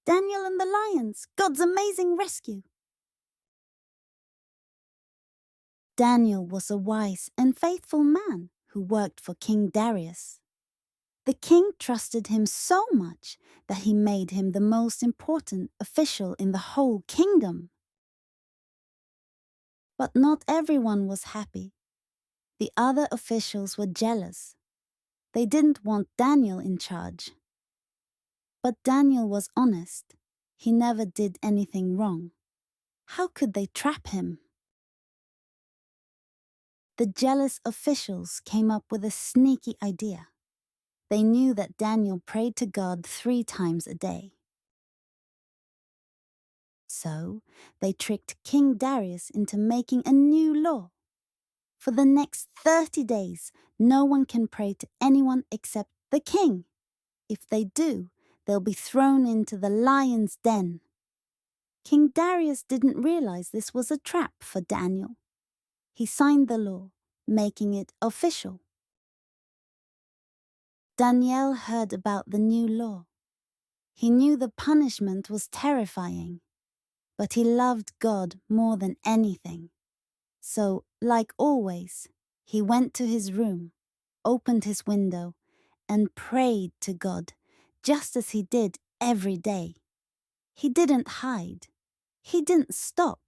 Daniel and the lions! God's amazing rescue! Daniel was a wise and faithful man who worked for King Darius. The king trusted him so much that he made him the most important official in the whole kingdom. But not everyone was happy. The other officials were jealous. They didn't want Daniel in charge. But Daniel was honest. He never did anything wrong. How could they trap him? The jealous officials came up with a sneaky idea. They knew that Daniel prayed to God 3 times a day. So they tricked King Darius into making a new law. For the next 30 days, no one can pray to anyone except the king. If they do, they'll be thrown into the lion's den. King Darius didn't realize this was a trap for Daniel. He signed the law, making it official. Daniel heard about the new law. He knew the punishment was terrifying, but he loved God more than anything. So, like always, he went to his room, opened his window, and prayed to God, just as he did every day. He didn't hide. He didn't stop.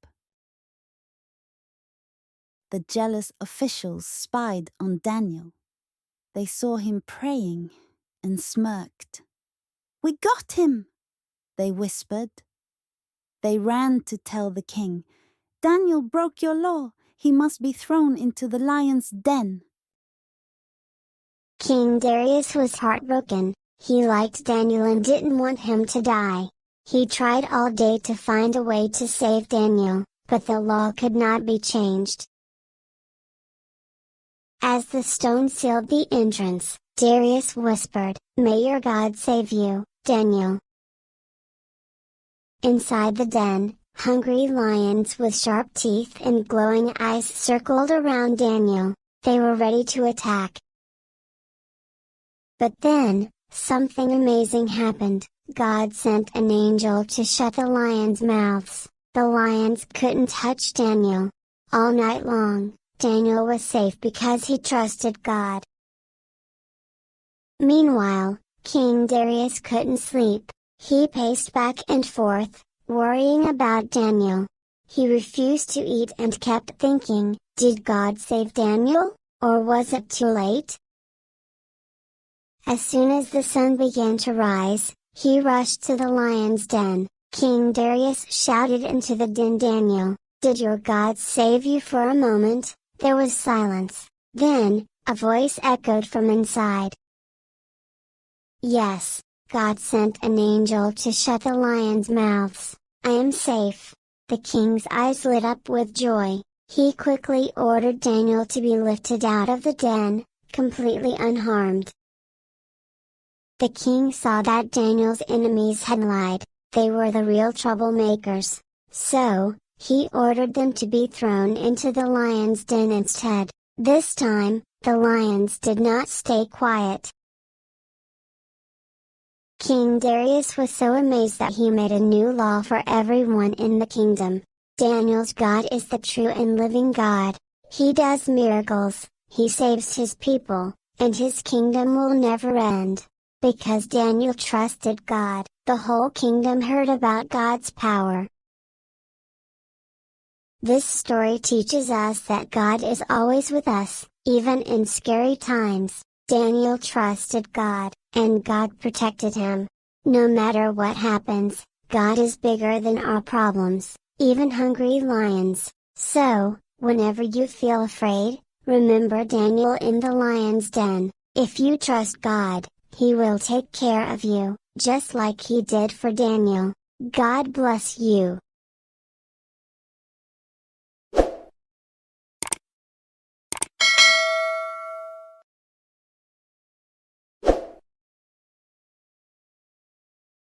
The jealous officials spied on Daniel. They saw him praying and smirked. "We got him," they whispered. They ran to tell the king, "Daniel broke your law. He must be thrown into the lion's den." King Darius was heartbroken. He liked Daniel and didn't want him to die. He tried all day to find a way to save Daniel, but the law could not be changed. As the stone sealed the entrance, Darius whispered, "May your God save you, Daniel." Inside the den, hungry lions with sharp teeth and glowing eyes circled around Daniel. They were ready to attack. But then, something amazing happened. God sent an angel to shut the lions' mouths. The lions couldn't touch Daniel. All night long, Daniel was safe because he trusted God. Meanwhile, King Darius couldn't sleep. He paced back and forth, worrying about Daniel. He refused to eat and kept thinking, did God save Daniel, or was it too late? As soon as the sun began to rise, he rushed to the lion's den. King Darius shouted into the den, "Daniel, did your God save you?" For a moment, there was silence. Then, a voice echoed from inside. "Yes, God sent an angel to shut the lions' mouths. I am safe." The king's eyes lit up with joy. He quickly ordered Daniel to be lifted out of the den, completely unharmed. The king saw that Daniel's enemies had lied. They were the real troublemakers. So, he ordered them to be thrown into the lion's den instead. This time, the lions did not stay quiet. King Darius was so amazed that he made a new law for everyone in the kingdom. Daniel's God is the true and living God. He does miracles, he saves his people, and his kingdom will never end. Because Daniel trusted God, the whole kingdom heard about God's power. This story teaches us that God is always with us, even in scary times. Daniel trusted God, and God protected him. No matter what happens, God is bigger than our problems, even hungry lions. So, whenever you feel afraid, remember Daniel in the lion's den. If you trust God, He will take care of you, just like He did for Daniel. God bless you.